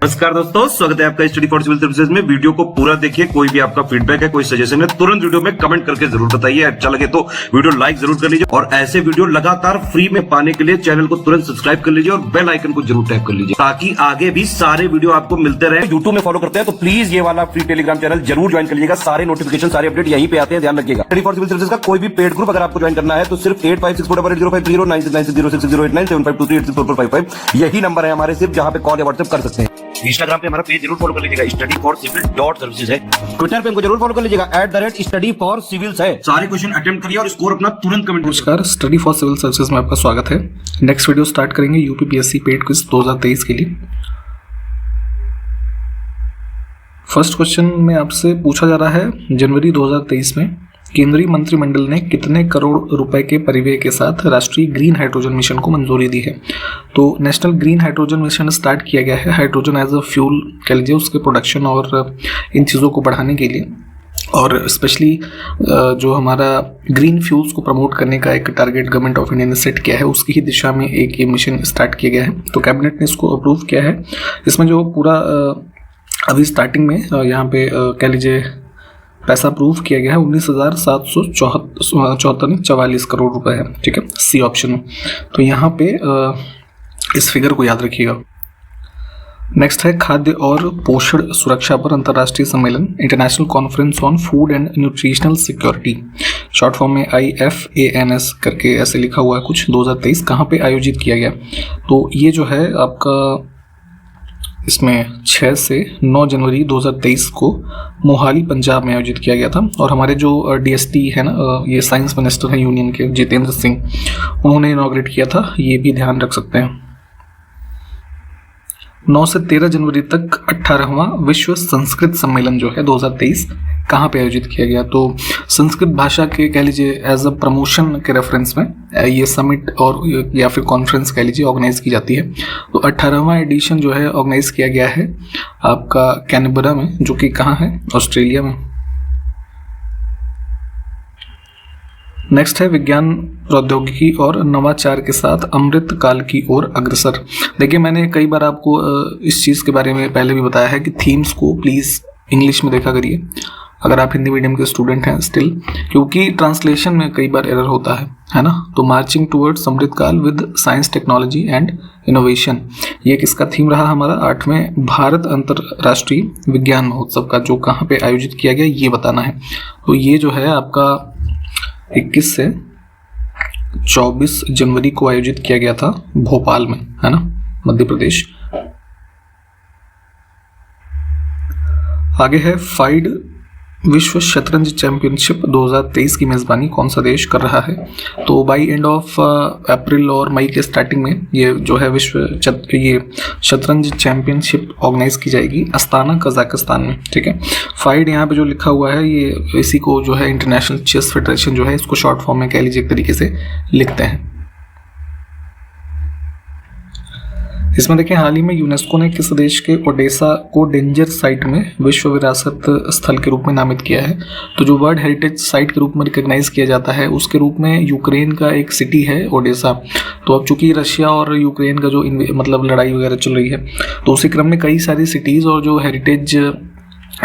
नमस्कार दोस्तों, स्वागत है आपका स्टडी फॉर सिविल सर्विसेज में। वीडियो को पूरा देखिए। कोई भी आपका फीडबैक है, कोई सजेशन है, तुरंत वीडियो में कमेंट करके जरूर बताइए। अच्छा लगे तो वीडियो लाइक जरूर कर लीजिए और ऐसे वीडियो लगातार फ्री में पाने के लिए चैनल को तुरंत सब्सक्राइब कर लीजिए और बेल आइकन को जरूर टैप कर लीजिए ताकि आगे भी सारे वीडियो आपको मिलते रहे। यूट्यूब में फॉलो करते हैं तो प्लीज ये वाला फ्री टेलीग्राम चैनल जरूर ज्वाइन कर लीजिएगा। सारे नोटिफिकेशन, सारे अपडेट यहीं पे आते हैं, ध्यान रखिएगा। स्टडी फॉर सिविल सर्विसेज का कोई भी पेड ग्रुप अगर आपको ज्वाइन करना है तो सिर्फ 856480560660897523864455 यही नंबर है हमारे, सिर्फ जहां पे कॉल या व्हाट्सएप कर सकते हैं। इंस्टाग्राम पे हमारा पेज जरूर फॉलो कर लीजिएगा, studyforcivil.services है। ट्विटर पे हमको जरूर फॉलो कर लीजिएगा, @studyforcivils है। सारे क्वेश्चन अटेम्प्ट करिए और स्कोर अपना तुरंत कमेंट। नमस्कार, स्टडी फॉर सिविल सर्विसेज में आपका स्वागत है। नेक्स्ट वीडियो स्टार्ट करेंगे यूपीपीएससी पेड क्विज 2023 के लिए। फर्स्ट क्वेश्चन में आपसे पूछा जा रहा है, जनवरी 2023 में केंद्रीय मंत्रिमंडल ने कितने करोड़ रुपए के परिव्यय के साथ राष्ट्रीय ग्रीन हाइड्रोजन मिशन को मंजूरी दी है? तो national green hydrogen mission start किया गया है हाइड्रोजन एज अ फ्यूल कह लीजिए, उसके प्रोडक्शन और इन चीज़ों को बढ़ाने के लिए, और स्पेशली जो हमारा ग्रीन फ्यूल्स को प्रमोट करने का एक टारगेट गवर्नमेंट ऑफ इंडिया ने सेट किया है, उसकी ही दिशा में एक ये मिशन स्टार्ट किया गया है। तो कैबिनेट ने इसको अप्रूव किया है। इसमें जो पूरा अभी स्टार्टिंग में यहाँ पे कह लीजिए पैसा अप्रूव किया गया है 19,744 करोड़ रुपए है, ठीक है, सी ऑप्शन में। तो यहाँ पे इस फिगर को याद रखिएगा। नेक्स्ट है खाद्य और पोषण सुरक्षा पर अंतर्राष्ट्रीय सम्मेलन, international conference on food and nutritional security, short form में IFANS करके ऐसे लिखा हुआ है कुछ, 2023 कहाँ पे आयोजित किया गया? तो ये जो है आपका इसमें 6 से 9 जनवरी 2023 को मोहाली पंजाब में आयोजित किया गया था। और हमारे जो DST है ना, ये साइंस मिनिस्टर हैं यूनियन के, जितेंद्र सिंह, उन्होंने इनॉग्रेट किया था, ये भी ध्यान रख सकते हैं। 9 से 13 जनवरी तक 18वां विश्व संस्कृत सम्मेलन जो है 2023 कहाँ पे आयोजित किया गया? तो संस्कृत भाषा के कह लीजिए एज अ प्रमोशन के रेफरेंस में ये समिट और या फिर कॉन्फ्रेंस कह लीजिए ऑर्गेनाइज की जाती है। तो 18वां एडिशन जो है ऑर्गेनाइज किया गया है आपका कैनबरा में, जो कि कहाँ है? ऑस्ट्रेलिया में। नेक्स्ट है विज्ञान प्रौद्योगिकी और नवाचार के साथ अमृत काल की ओर अग्रसर। देखिए, मैंने कई बार आपको इस चीज़ के बारे में पहले भी बताया है कि थीम्स को प्लीज़ इंग्लिश में देखा करिए अगर आप हिंदी मीडियम के स्टूडेंट हैं स्टिल, क्योंकि ट्रांसलेशन में कई बार एरर होता है ना। तो मार्चिंग टुवर्ड्स अमृत काल with science, technology and innovation, ये किसका थीम रहा हमारा? 8वें भारत अंतर्राष्ट्रीय विज्ञान महोत्सव का, जो कहाँ पे आयोजित किया गया ये बताना है। तो ये जो है आपका 21 से 24 जनवरी को आयोजित किया गया था भोपाल में, है ना, मध्य प्रदेश। आगे है फाइड विश्व शतरंज चैंपियनशिप 2023 की मेजबानी कौन सा देश कर रहा है? तो बाई एंड ऑफ अप्रैल और मई के स्टार्टिंग में ये जो है ये शतरंज चैंपियनशिप ऑर्गेनाइज की जाएगी अस्ताना, कजाकिस्तान में, ठीक है। फाइड यहाँ पे जो लिखा हुआ है ये इसी को जो है इंटरनेशनल चेस फेडरेशन जो है इसको शॉर्ट फॉर्म में कह लीजिए एक तरीके से लिखते हैं। इसमें देखें, हाल ही में यूनेस्को ने किस देश के ओडेसा को डेंजर साइट में विश्व विरासत स्थल के रूप में नामित किया है? तो जो वर्ल्ड हेरिटेज साइट के रूप में रिकॉग्नाइज किया जाता है उसके रूप में यूक्रेन का एक सिटी है ओडेसा। तो अब चूंकि रशिया और यूक्रेन का जो मतलब लड़ाई वगैरह चल रही है, तो उसी क्रम में कई सारी सिटीज़ और जो हेरिटेज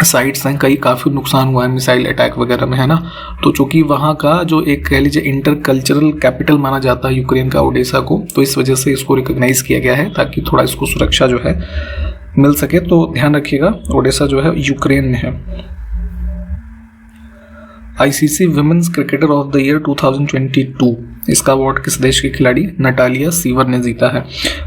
साइट्स हैं कई काफ़ी नुकसान हुआ है मिसाइल अटैक वगैरह में, है ना। तो चूंकि वहाँ का जो एक कह लीजिए इंटर कल्चरल कैपिटल माना जाता है यूक्रेन का ओडेसा को, तो इस वजह से इसको रिकॉग्नाइज किया गया है ताकि थोड़ा इसको सुरक्षा जो है मिल सके। तो ध्यान रखिएगा, ओडेसा जो है यूक्रेन में है। ICC women's cricketer of the year 2022, इसका अवार्ड किस देश के खिलाड़ी नटालिया सीवर ने जीता है?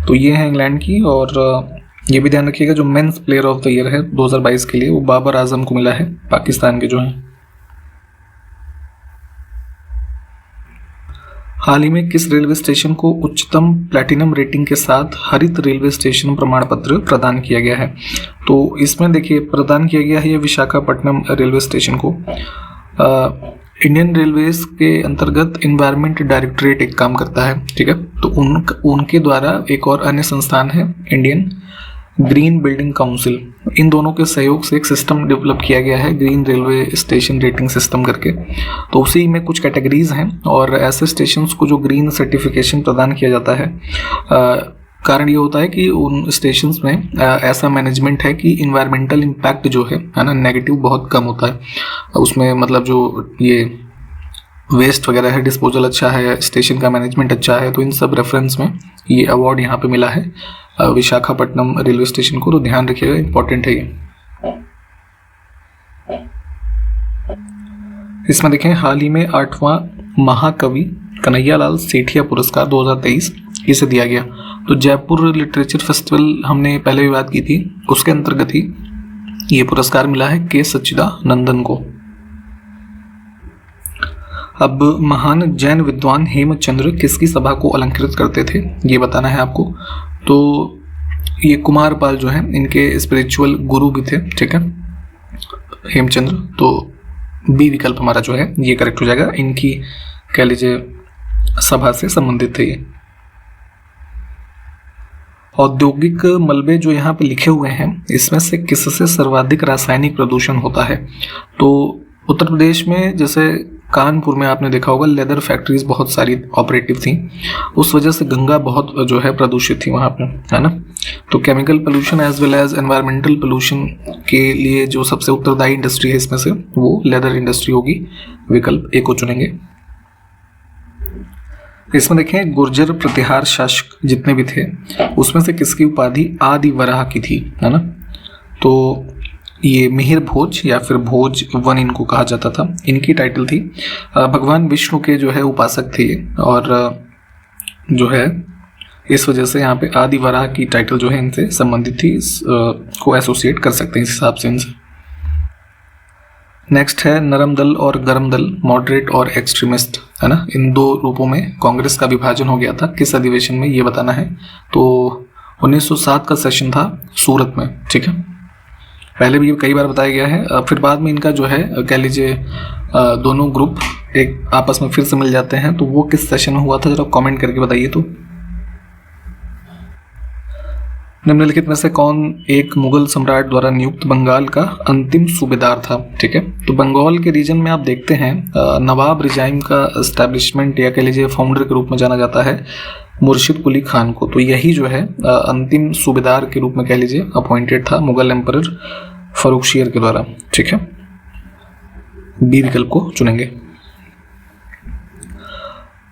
तो ये है इंग्लैंड की। और ये भी ध्यान रखिएगा, जो men's player of the year है 2022 के लिए वो बाबर आजम को मिला है, पाकिस्तान के जो हैं। हाल ही में किस रेलवे स्टेशन को उच्चतम प्लैटिनम रेटिंग के साथ हरित रेलवे स्टेशन प्रमाण पत्र प्रदान किया गया है? तो इसमें देखिए प्रदान किया गया है ये विशाखापट्टनम रेलवे स्टेशन को। इंडियन रेलवेज के अंतर्गत एनवायरमेंट डायरेक्टरेट एक काम करता है, ठीक है। तो उनके द्वारा एक और अन्य संस्थान है इंडियन ग्रीन बिल्डिंग काउंसिल, इन दोनों के सहयोग से एक सिस्टम डेवलप किया गया है green railway station rating system करके। तो उसी में कुछ कैटेगरीज हैं और ऐसे स्टेशंस को जो ग्रीन सर्टिफिकेशन प्रदान किया जाता है कारण ये होता है कि उन स्टेशंस में ऐसा मैनेजमेंट है कि इन्वायरमेंटल इम्पैक्ट जो है ना, नेगेटिव बहुत कम होता है उसमें। मतलब जो ये वेस्ट वगैरह है, डिस्पोजल अच्छा है, स्टेशन का मैनेजमेंट अच्छा है, तो इन सब रेफरेंस में ये अवार्ड यहाँ पे मिला है विशाखापट्टनम रेलवे स्टेशन को। तो ध्यान रखिएगा, इंपॉर्टेंट है ये। इसमें देखें, हाल ही में 8वां महाकवि कन्हैयालाल सेठिया पुरस्कार 2023 इसे दिया गया। तो जयपुर लिटरेचर फेस्टिवल हमने पहले भी बात की थी, उसके अंतर्गत ही ये पुरस्कार मिला है के सच्चिदानंदन को। अब महान जैन विद्वान हेमचंद्र किसकी सभा को अलंकृत करते थे, ये बताना है आपको। तो ये कुमारपाल जो है, इनके स्पिरिचुअल गुरु भी थे, ठीक है, हेमचंद्र। तो बी विकल्प हमारा जो है ये करेक्ट हो जाएगा। इनकी कह लीजिए सभा से संबंधित थे ये। औद्योगिक मलबे जो यहाँ पे लिखे हुए हैं, इसमें से किससे सर्वाधिक रासायनिक प्रदूषण होता है? तो उत्तर प्रदेश में जैसे कानपुर में आपने देखा होगा लेदर फैक्ट्रीज बहुत सारी ऑपरेटिव थी, उस वजह से गंगा बहुत जो है प्रदूषित थी वहाँ पे, है ना। तो chemical pollution as well as environmental pollution के लिए जो सबसे उत्तरदायी इंडस्ट्री है इसमें से, वो लेदर इंडस्ट्री होगी। विकल्प ए को चुनेंगे। इसमें देखें, गुर्जर प्रतिहार शासक जितने भी थे उसमें से किसकी उपाधि आदि वराह की थी, है ना। तो ये मिहिर भोज या फिर भोज वन इनको कहा जाता था। इनकी टाइटल थी भगवान विष्णु के जो है उपासक थे, और जो है इस वजह से यहाँ पे आदि वराह की टाइटल जो है इनसे संबंधित थी, को एसोसिएट कर सकते हैं इस हिसाब से इनसे। नेक्स्ट है नरम दल और गरम दल, मॉडरेट और एक्सट्रीमिस्ट, है ना। इन दो रूपों में कांग्रेस का विभाजन हो गया था, किस अधिवेशन में ये बताना है। तो 1907 का सेशन था सूरत में, ठीक है। पहले भी ये कई बार बताया गया है। फिर बाद में इनका जो है कह लीजिए दोनों ग्रुप एक आपस में फिर से मिल जाते हैं। तो वो किस सेशन में हुआ था, जरा कमेंट करके बताइए। तो निम्नलिखित में से कौन एक मुगल सम्राट द्वारा नियुक्त बंगाल का अंतिम सूबेदार था, ठीक है। तो बंगाल के रीजन में आप देखते हैं नवाब रिजाइम का एस्टैब्लिशमेंट या कह लीजिए फाउंडर के रूप में जाना जाता है मुर्शिद कुली खान को। तो यही जो है अंतिम सूबेदार के रूप में कह लीजिए अपॉइंटेड था मुगल एम्परर फरुखशियर के द्वारा, ठीक है। बी विकल्प को चुनेंगे।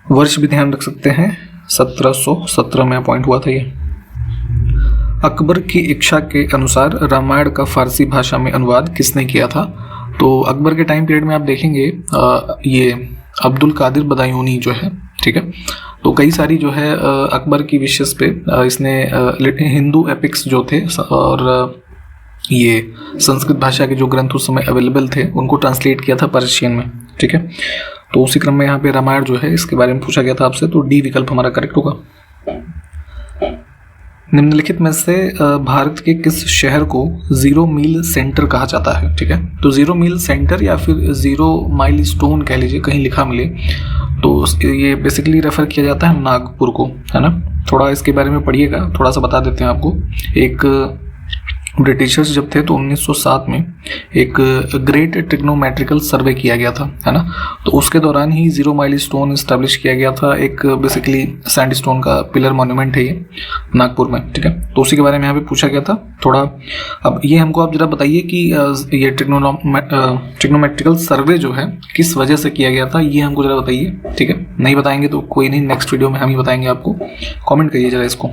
वर्ष भी ध्यान रख सकते हैं, 1717 में अपॉइंट हुआ था ये। अकबर की इच्छा के अनुसार रामायण का फारसी भाषा में अनुवाद किसने किया था? तो अकबर के टाइम पीरियड में आप देखेंगे ये अब्दुल कादिर बदायूनी जो है, ठीक है। तो कई सारी जो है अकबर की विशेष पे इसने हिंदू एपिक्स जो थे और ये संस्कृत भाषा के जो ग्रंथ उस समय अवेलेबल थे उनको ट्रांसलेट किया था पर्शियन में, ठीक है। तो उसी क्रम में यहाँ पे रामायण जो है इसके बारे में पूछा गया था आपसे। तो डी विकल्प हमारा करेक्ट होगा। निम्नलिखित में से भारत के किस शहर को जीरो मील सेंटर कहा जाता है, ठीक है। तो जीरो मील सेंटर या फिर जीरो माइल स्टोन कह लीजिए, कहीं लिखा मिले तो ये बेसिकली रेफर किया जाता है नागपुर को, है ना। थोड़ा इसके बारे में पढ़िएगा, थोड़ा सा बता देते हैं आपको। एक ब्रिटिशर्स जब थे तो 1907 में एक ग्रेट ट्रिग्नोमेट्रिकल सर्वे किया गया था, है ना। तो उसके दौरान ही जीरो माइल स्टोन इस्टेब्लिश किया गया था। एक बेसिकली सैंडस्टोन का पिलर मॉन्यूमेंट है ये नागपुर में, ठीक है। तो उसी के बारे में यहाँ पे पूछा गया था थोड़ा। अब ये हमको आप जरा बताइए कि ये ट्रिग्नोमेट्रिकल सर्वे जो है किस वजह से किया गया था, ये हमको जरा बताइए, ठीक है। नहीं बताएंगे तो कोई नहीं, नेक्स्ट वीडियो में हम ही बताएंगे आपको। कॉमेंट करिए जरा इसको।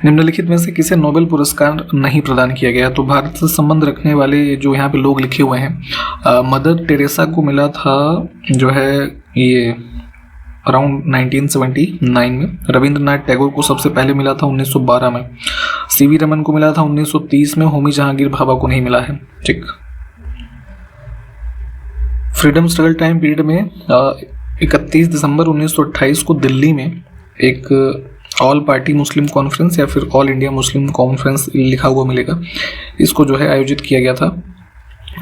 निम्नलिखित में से किसे नोबेल पुरस्कार नहीं प्रदान किया गया? तो भारत से संबंध रखने वाले जो यहाँ पे लोग लिखे हुए हैं, मदर टेरेसा को मिला था जो है ये अराउंड 1979 में। रविंद्रनाथ टैगोर को सबसे पहले मिला था 1912 में। सीवी रमन को मिला था 1930 में। होमी जहांगीर भाभा को नहीं मिला है, ठीक। फ्रीडम स्ट्रगल टाइम पीरियड में 31 दिसंबर 1928 को दिल्ली में एक ऑल पार्टी मुस्लिम कॉन्फ्रेंस या फिर ऑल इंडिया मुस्लिम कॉन्फ्रेंस लिखा हुआ मिलेगा, इसको जो है आयोजित किया गया था।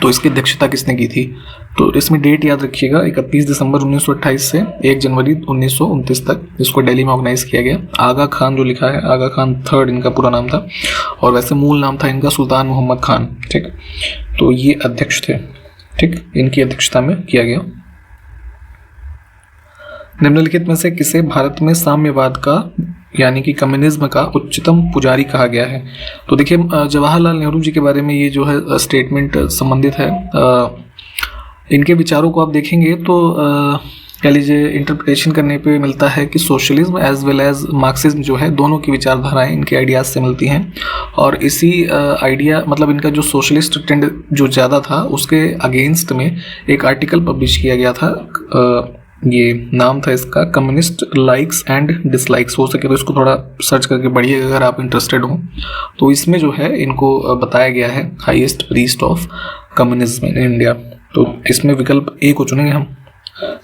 तो इसकी अध्यक्षता किसने की थी? तो इसमें डेट याद रखिएगा, 31 दिसंबर 1928 से 1 जनवरी 1929 तक इसको दिल्ली में ऑर्गेनाइज किया गया। आगा खान जो लिखा है, आगा खान थर्ड इनका पूरा नाम था, और वैसे मूल नाम था इनका सुल्तान मोहम्मद खान, ठीक। तो ये अध्यक्ष थे, ठीक, इनकी अध्यक्षता में किया गया। निम्नलिखित में से किसे भारत में साम्यवाद का यानी कि कम्युनिज्म का उच्चतम पुजारी कहा गया है? तो देखिए जवाहरलाल नेहरू जी के बारे में ये जो है स्टेटमेंट संबंधित है। इनके विचारों को आप देखेंगे तो कह लीजिए इंटरप्रिटेशन करने पे मिलता है कि socialism as well as Marxism जो है दोनों की विचारधाराएं इनके आइडियाज से मिलती हैं। और इसी आइडिया मतलब इनका जो सोशलिस्ट ट्रेंड जो ज़्यादा था उसके अगेंस्ट में एक आर्टिकल पब्लिश किया गया था। ये नाम था इसका कम्युनिस्ट लाइक्स एंड डिसलाइक्स। हो सके तो इसको थोड़ा सर्च करके पढ़िए अगर आप इंटरेस्टेड हो। तो इसमें जो है इनको बताया गया है highest priest of communism in India. तो इसमें विकल्प ए को चुनेंगे हम,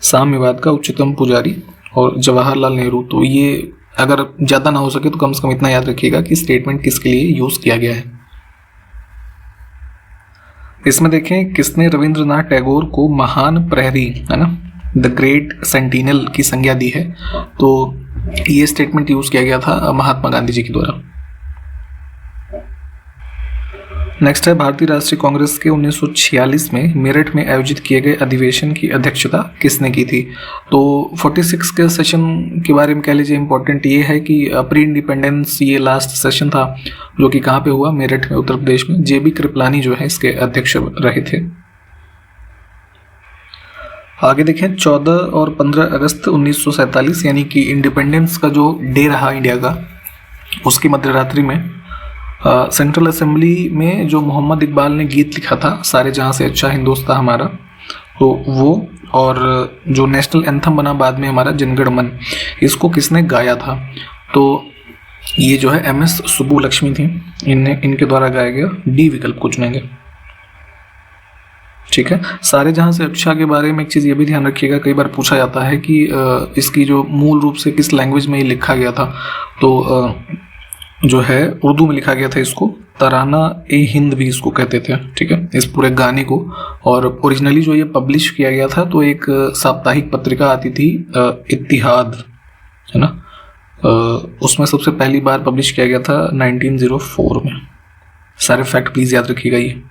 साम्यवाद का उच्चतम पुजारी और जवाहरलाल नेहरू। तो ये अगर ज़्यादा ना हो सके तो कम से कम इतना याद रखिएगा कि स्टेटमेंट किसके लिए यूज़ किया गया है। इसमें देखें किसने रविंद्रनाथ टैगोर को महान प्रहरी है ना द ग्रेट सेंटिनल की संज्ञा दी है? तो ये स्टेटमेंट यूज किया गया था महात्मा गांधी जी के द्वारा। नेक्स्ट है भारतीय राष्ट्रीय कांग्रेस के 1946 में मेरठ में आयोजित किए गए अधिवेशन की अध्यक्षता किसने की थी? तो 46 के सेशन के बारे में कह लीजिए इम्पोर्टेंट ये है कि प्री इंडिपेंडेंस ये लास्ट सेशन था जो कि कहाँ पे हुआ? मेरठ में, उत्तर प्रदेश में। JB कृपलानी जो है इसके अध्यक्ष रहे थे। आगे देखें 14 और 15 अगस्त 1947 यानी कि इंडिपेंडेंस का जो डे रहा इंडिया का, उसकी मध्यरात्रि में सेंट्रल असेंबली में जो मोहम्मद इकबाल ने गीत लिखा था सारे जहां से अच्छा हिंदुस्तान हमारा, तो वो और जो नेशनल एंथम बना बाद में हमारा जनगण मन, इसको किसने गाया था? तो ये जो है MS सुब्बुलक्ष्मी थी, इनके द्वारा गाया गया। डी विकल्प को चुनेंगे। ठीक है। सारे जहां से अच्छा के बारे में एक चीज़ ये भी ध्यान रखिएगा, कई बार पूछा जाता है कि इसकी जो मूल रूप से किस लैंग्वेज में ये लिखा गया था। तो जो है उर्दू में लिखा गया था। इसको तराना ए हिंद भी इसको कहते थे। ठीक है, इस पूरे गाने को। और ओरिजिनली जो ये पब्लिश किया गया था तो एक साप्ताहिक पत्रिका आती थी इत्तिहाद, है ना, उसमें सबसे पहली बार पब्लिश किया गया था 1904 में। सारे फैक्ट प्लीज याद रखिएगा ये।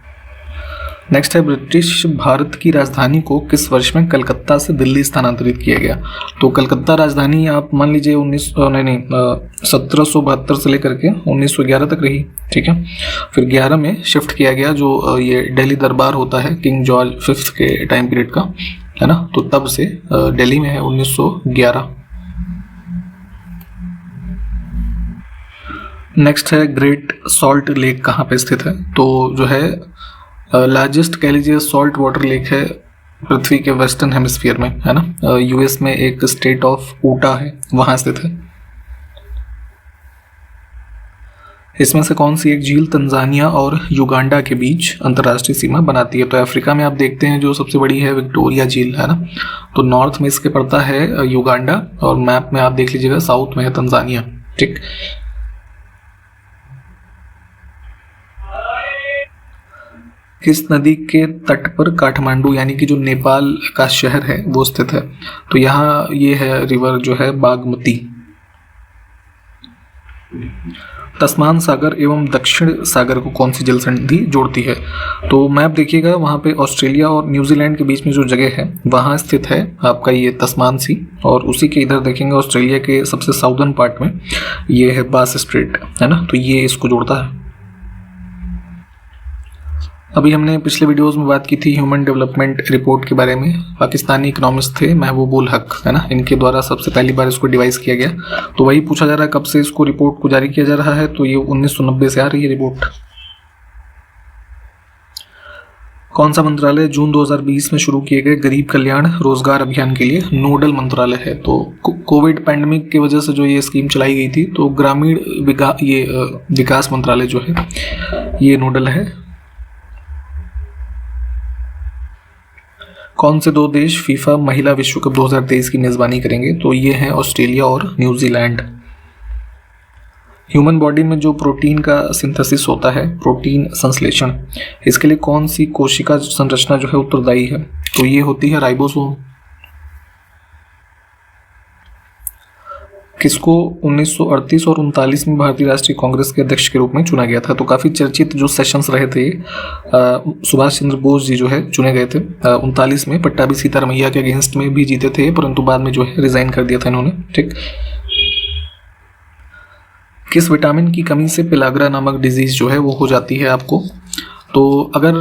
नेक्स्ट है ब्रिटिश भारत की राजधानी को किस वर्ष में कलकत्ता से दिल्ली स्थानांतरित किया गया? तो कलकत्ता राजधानी आप मान लीजिए 1772 से लेकर के 1911 तक रही। ठीक है, फिर 11 में शिफ्ट किया गया, जो ये दिल्ली दरबार होता है किंग जॉर्ज 5 के टाइम पीरियड का, है ना, तो तब से दिल्ली में है 1911। नेक्स्ट है ग्रेट सॉल्ट लेक कहाँ पे स्थित है? तो जो है लार्जेस्ट कह लीजिए सॉल्ट वाटर लेक है पृथ्वी के वेस्टर्न हेमिस्फीयर में, है ना। US में एक स्टेट ऑफ ऊटा है, वहां स्थित है। इसमें से कौन सी एक झील तंजानिया और युगांडा के बीच अंतर्राष्ट्रीय सीमा बनाती है? तो अफ्रीका में आप देखते हैं जो सबसे बड़ी है विक्टोरिया झील, है ना, तो नॉर्थ में इसके पड़ता है युगांडा और मैप में आप देख लीजिएगा साउथ में है तंजानिया। ठीक, किस नदी के तट पर काठमांडू यानी कि जो नेपाल का शहर है वो स्थित है? तो यहाँ ये है रिवर जो है बागमती। तस्मान सागर एवं दक्षिण सागर को कौन सी जल संधि जोड़ती है? तो मैप देखिएगा, वहाँ पे ऑस्ट्रेलिया और न्यूजीलैंड के बीच में जो जगह है वहाँ स्थित है आपका ये तस्मान सी। और उसी के इधर देखेंगे ऑस्ट्रेलिया के सबसे साउदर्न पार्ट में ये है बास स्ट्रेट, है ना, तो ये इसको जोड़ता है। अभी हमने पिछले वीडियोस में बात की थी ह्यूमन डेवलपमेंट रिपोर्ट के बारे में। पाकिस्तानी इकोनॉमिस्ट थे महबूबुल हक, है ना, इनके द्वारा सबसे पहली बार इसको डिवाइस किया गया। तो वही पूछा जा रहा है कब से इसको रिपोर्ट को जारी किया जा रहा है? तो ये 1990 से आ रही है रिपोर्ट। कौन सा मंत्रालय जून 2020 में शुरू किए गए गरीब कल्याण रोजगार अभियान के लिए नोडल मंत्रालय है? तो कोविड पैंडेमिक की वजह से जो ये स्कीम चलाई गई थी तो ग्रामीण विकास मंत्रालय जो है ये नोडल है। कौन से दो देश फीफा महिला विश्व कप 2023 की मेजबानी करेंगे? तो ये हैं ऑस्ट्रेलिया और न्यूजीलैंड। ह्यूमन बॉडी में जो प्रोटीन का सिंथेसिस होता है, प्रोटीन संश्लेषण, इसके लिए कौन सी कोशिका संरचना जो है उत्तरदायी है? तो ये होती है राइबोसोम। किसको 1938 और 39 में भारतीय राष्ट्रीय कांग्रेस के अध्यक्ष के रूप में चुना गया था। तो काफ़ी चर्चित जो सेशंस रहे थे, सुभाष चंद्र बोस जी जो है चुने गए थे 39 में। पट्टाभी सीतारमैया के अगेंस्ट में भी जीते थे, परंतु बाद में जो है रिजाइन कर दिया था इन्होंने। ठीक, किस विटामिन की कमी से पेलाग्रा नामक डिजीज जो है वो हो जाती है आपको? तो अगर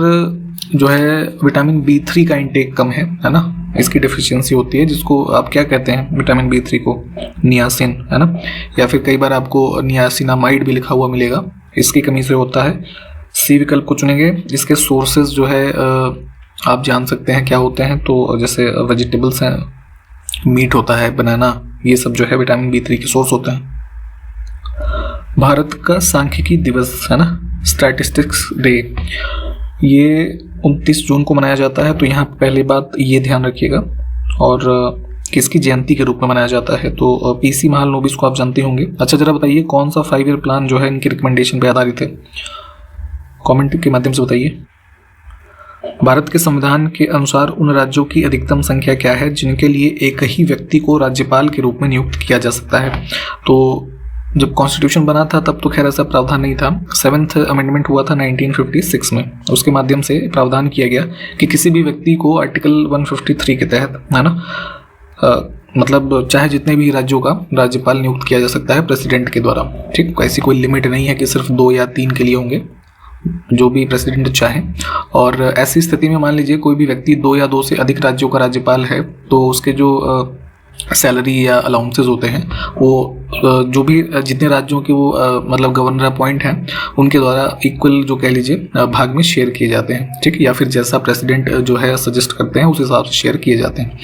जो है विटामिन B3 का इंटेक कम है ना, इसकी डेफिशिएंसी होती है, जिसको आप क्या कहते हैं विटामिन B3 को? नियासिन, है ना, या फिर कई बार आपको नियासिनामाइड भी लिखा हुआ मिलेगा। इसकी कमी से होता है। सी विकल्प को चुनेंगे। इसके सोर्सेज जो है आप जान सकते हैं क्या होते हैं। तो जैसे वेजिटेबल्स हैं, मीट होता है, बनाना, ये सब जो है विटामिन B3 के सोर्स होते हैं। भारत का सांख्यिकी दिवस, है ना, स्टैटिस्टिक्स डे, ये 29 जून को मनाया जाता है। तो यहाँ पहली बात ये ध्यान रखिएगा। और किसकी जयंती के रूप में मनाया जाता है? तो पीसी महालनोबिस को आप जानते होंगे। अच्छा, जरा बताइए कौन सा 5 ईयर प्लान जो है इनकी रिकमेंडेशन पे आधारित है? कमेंट के माध्यम से बताइए। भारत के संविधान के अनुसार उन राज्यों की अधिकतम संख्या क्या है जिनके लिए एक ही व्यक्ति को राज्यपाल के रूप में नियुक्त किया जा सकता है? तो जब कॉन्स्टिट्यूशन बना था तब तो खैर ऐसा प्रावधान नहीं था। 7th अमेंडमेंट हुआ था 1956 में। उसके माध्यम से प्रावधान किया गया कि किसी भी व्यक्ति को आर्टिकल 153 के तहत, है ना, मतलब चाहे जितने भी राज्यों का राज्यपाल नियुक्त किया जा सकता है प्रेसिडेंट के द्वारा। ठीक, ऐसी कोई लिमिट नहीं है कि सिर्फ 2 या 3 के लिए होंगे, जो भी प्रेसिडेंट चाहे। और ऐसी स्थिति में मान लीजिए कोई भी व्यक्ति 2 या 2 से अधिक राज्यों का राज्यपाल है, तो उसके जो सैलरी या अलाउंसेस होते हैं वो जो भी जितने राज्यों के वो मतलब गवर्नर अपॉइंट हैं उनके द्वारा इक्वल जो कह लीजिए भाग में शेयर किए जाते हैं। ठीक, या फिर जैसा प्रेसिडेंट जो है सजेस्ट करते हैं उस हिसाब से शेयर किए जाते हैं।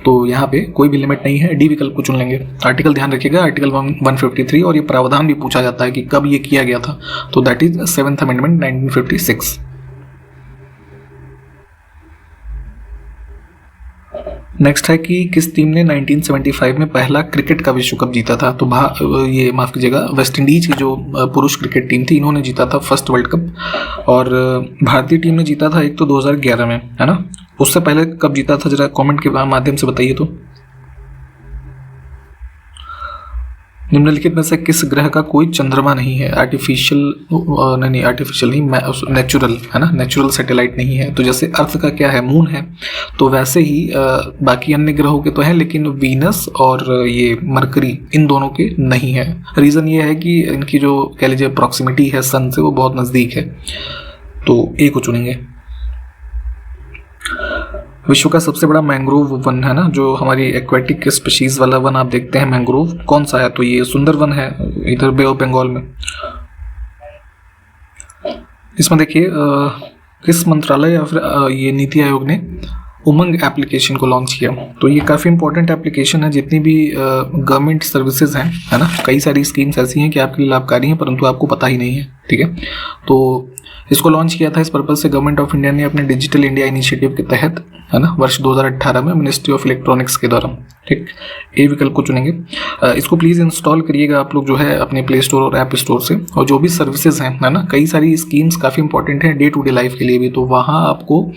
तो यहाँ पे कोई भी लिमिट नहीं है। डी विकल्प को चुन लेंगे। आर्टिकल ध्यान रखिएगा, आर्टिकल 153, और ये प्रावधान भी पूछा जाता है कि कब ये किया गया था। तो that is 7th amendment 1956। Next है कि किस टीम ने 1975 में पहला क्रिकेट का विश्व कप जीता था? तो ये माफ़ कीजिएगा, वेस्ट इंडीज की जो पुरुष क्रिकेट टीम थी, इन्होंने जीता था फर्स्ट वर्ल्ड कप। और भारतीय टीम ने जीता था एक तो 2011 में, है ना। उससे पहले कब जीता था जरा कमेंट के माध्यम से बताइए। तो निम्नलिखित में से किस ग्रह का कोई चंद्रमा नहीं है? आर्टिफिशियल नहीं, नेचुरल, है ना, नेचुरल सैटेलाइट नहीं है। तो जैसे अर्थ का क्या है, मून है, तो वैसे ही बाकी अन्य ग्रहों के तो हैं, लेकिन वीनस और ये मरकरी, इन दोनों के नहीं है। रीज़न ये है कि इनकी जो कह लीजिए प्रॉक्सिमिटी है सन से, वो बहुत नज़दीक है। तो ए को चुनेंगे। विश्व का सबसे बड़ा मैंग्रोव वन, है ना, जो हमारी एक्वेटिक स्पीशीज वाला वन आप देखते हैं मैंग्रोव, कौन सा है? तो ये सुंदरवन है, इधर बे ऑफ बंगाल में। इसमें देखिए किस मंत्रालय या फिर ये नीति आयोग ने उमंग एप्लीकेशन को लॉन्च किया? तो ये काफ़ी इंपॉर्टेंट एप्लीकेशन है। जितनी भी गवर्नमेंट सर्विसेज हैं, है ना, कई सारी स्कीम्स ऐसी हैं कि आपके लिए लाभकारी हैं, परंतु आपको पता ही नहीं है। ठीक है, तो इसको लॉन्च किया था इस पर्पज से गवर्नमेंट ऑफ इंडिया ने अपने डिजिटल इंडिया इनिशिएटिव के तहत, है ना, वर्ष 2018 में मिनिस्ट्री ऑफ इलेक्ट्रॉनिक्स के द्वारा। ठीक, ए विकल्प को चुनेंगे। इसको प्लीज़ इंस्टॉल करिएगा आप लोग जो है अपने प्ले स्टोर और ऐप स्टोर से। और जो भी सर्विसेज हैं, है ना, कई सारी स्कीम्स काफ़ी इंपॉर्टेंट हैं डे टू डे लाइफ के लिए भी, तो वहाँ आपको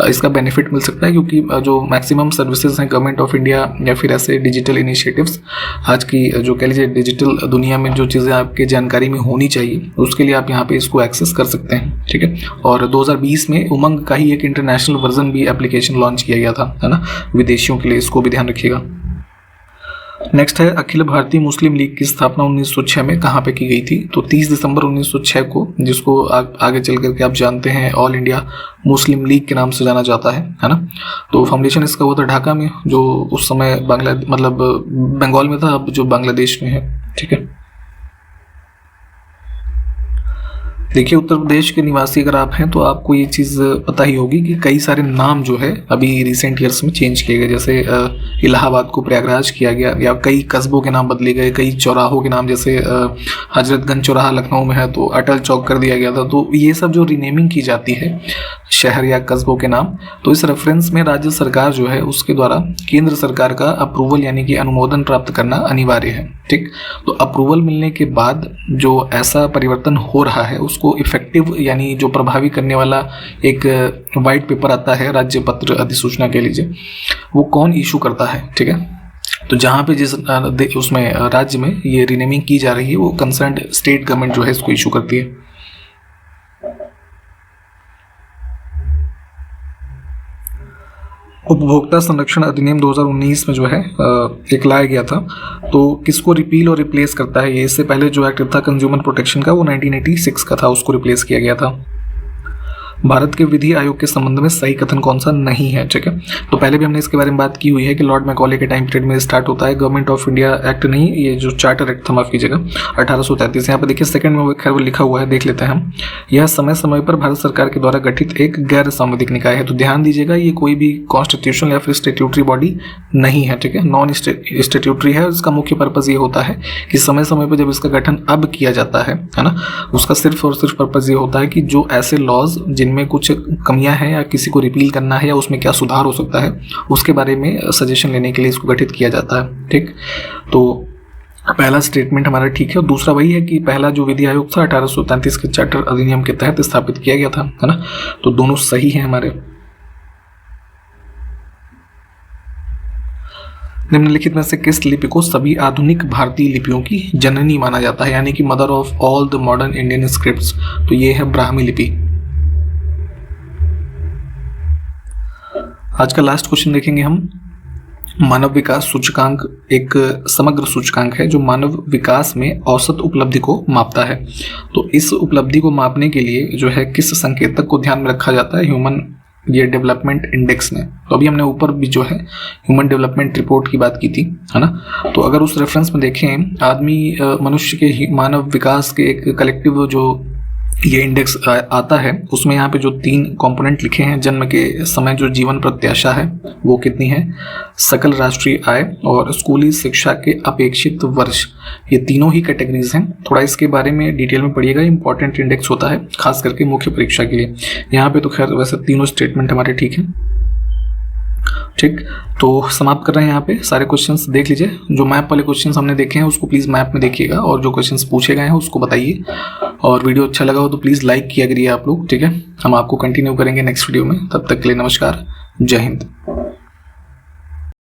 इसका बेनिफिट मिल सकता है, क्योंकि जो मैक्सिमम सर्विसेज हैं गवर्नमेंट ऑफ इंडिया या फिर ऐसे डिजिटल इनिशिएटिव्स, आज की जो कह लीजिए डिजिटल दुनिया में जो चीज़ें आपके जानकारी में होनी चाहिए, उसके लिए आप यहाँ पे इसको एक्सेस कर सकते हैं। ठीक है, और 2020 में उमंग का ही एक इंटरनेशनल वर्जन भी एप्लीकेशन लॉन्च किया गया था, है ना, विदेशियों के लिए। इसको भी ध्यान रखिएगा। नेक्स्ट है अखिल भारतीय मुस्लिम लीग की स्थापना 1906 में कहाँ पे की गई थी? तो 30 दिसंबर 1906 को, जिसको आगे चल करके आप जानते हैं ऑल इंडिया मुस्लिम लीग के नाम से जाना जाता है ना। तो फाउंडेशन इसका हुआ था ढाका में, जो उस समय बंगाल में था, अब जो बांग्लादेश में है। ठीक है, देखिए उत्तर प्रदेश के निवासी अगर आप हैं तो आपको ये चीज़ पता ही होगी कि कई सारे नाम जो है अभी रिसेंट ईयर्स में चेंज किए गए। जैसे इलाहाबाद को प्रयागराज किया गया, या कई कस्बों के नाम बदले गए, कई चौराहों के नाम, जैसे हजरतगंज चौराहा लखनऊ में है तो अटल चौक कर दिया गया था। तो ये सब जो रीनेमिंग की जाती है शहर या कस्बों के नाम, तो इस रेफरेंस में राज्य सरकार जो है उसके द्वारा केंद्र सरकार का अप्रूवल यानी कि अनुमोदन प्राप्त करना अनिवार्य है। ठीक, तो अप्रूवल मिलने के बाद जो ऐसा परिवर्तन हो रहा है उसको इफेक्टिव यानी जो प्रभावी करने वाला एक वाइट पेपर आता है, राज्य पत्र अधिसूचना कह लीजिए, वो कौन इशू करता है? ठीक है, तो जहाँ पे जिस उसमें राज्य में ये रीनेमिंग की जा रही है वो कंसर्न्ड स्टेट गवर्नमेंट जो है इसको इशू करती है। उपभोक्ता संरक्षण अधिनियम 2019 में जो है एक लाया गया था, तो किसको रिपील और रिप्लेस करता है ये? इससे पहले जो एक्ट था कंज्यूमर प्रोटेक्शन का वो 1986 का था, उसको रिप्लेस किया गया था। भारत के विधि आयोग के संबंध में सही कथन कौन सा नहीं है? ठीक है, तो पहले भी हमने इसके बारे में बात की हुई है कि लॉर्ड मैकॉले के टाइम पीरियड में स्टार्ट होता है। गवर्नमेंट ऑफ इंडिया एक्ट नहीं, ये जो चार्टर एक्ट था, माफ कीजिएगा, 1833। यहाँ पे देखिए सेकंड में खैर वो लिखा हुआ है, देख लेते हैं हम। यह समय समय पर भारत सरकार के द्वारा गठित एक गैर सांविधिक निकाय है। तो ध्यान दीजिएगा, ये कोई भी कॉन्स्टिट्यूशनल या फिर स्टैट्यूटरी बॉडी नहीं है। ठीक है, नॉन स्टैट्यूटरी है। इसका मुख्य पर्पज ये होता है कि समय समय पर जब इसका गठन अब किया जाता है ना, उसका सिर्फ और सिर्फ पर्पज ये होता है कि जो ऐसे लॉज जिनमें कुछ कमियां हैं या किसी को रिपील करना है या उसमें क्या सुधार हो सकता है उसके बारे में सजेशन लेने के लिए इसको गठित किया जाता है। ठीक, तो पहला स्टेटमेंट हमारा ठीक है। और दूसरा वही है कि पहला जो विधि आयोग था 1833 के चार्टर अधिनियम के तहत स्थापित किया गया था, है ना, तो दोनों सही है हमारे। निम्नलिखित में से किस लिपि को सभी आधुनिक भारतीय लिपियों की जननी माना जाता है, यानी कि mother of all the modern Indian scripts? तो ये है ब्राह्मी लिपि। आज का लास्ट क्वेश्चन देखेंगे हम। मानव विकास सूचकांक एक समग्र सूचकांक है जो मानव विकास में औसत उपलब्धि को मापता है। तो इस उपलब्धि को मापने के लिए जो है किस संकेतक को ध्यान में रखा जाता है? ह्यूमन ये डेवलपमेंट इंडेक्स में। तो अभी हमने ऊपर भी जो है ह्यूमन डेवलपमेंट रिपोर्ट की बात की थी, है ना, तो अगर उस रेफरेंस में देखें आदमी मनुष्य के मानव विकास के एक कलेक्टिव जो ये इंडेक्स आता है उसमें यहाँ पे जो 3 कंपोनेंट लिखे हैं, जन्म के समय जो जीवन प्रत्याशा है वो कितनी है, सकल राष्ट्रीय आय और स्कूली शिक्षा के अपेक्षित वर्ष, ये तीनों ही कैटेगरीज हैं। थोड़ा इसके बारे में डिटेल में पढ़िएगा, इंपॉर्टेंट इंडेक्स होता है खास करके मुख्य परीक्षा के लिए। यहाँ पे तो खैर वैसे तीनों स्टेटमेंट हमारे ठीक हैं। ठीक, तो समाप्त कर रहे हैं यहाँ पे। सारे क्वेश्चंस देख लीजिए, जो मैप वाले क्वेश्चंस हमने देखे हैं उसको प्लीज़ मैप में देखिएगा और जो क्वेश्चंस पूछे गए हैं उसको बताइए। और वीडियो अच्छा लगा हो तो प्लीज़ लाइक किया करिए आप लोग। ठीक है, हम आपको कंटिन्यू करेंगे नेक्स्ट वीडियो में। तब तक के लिए नमस्कार, जय हिंद।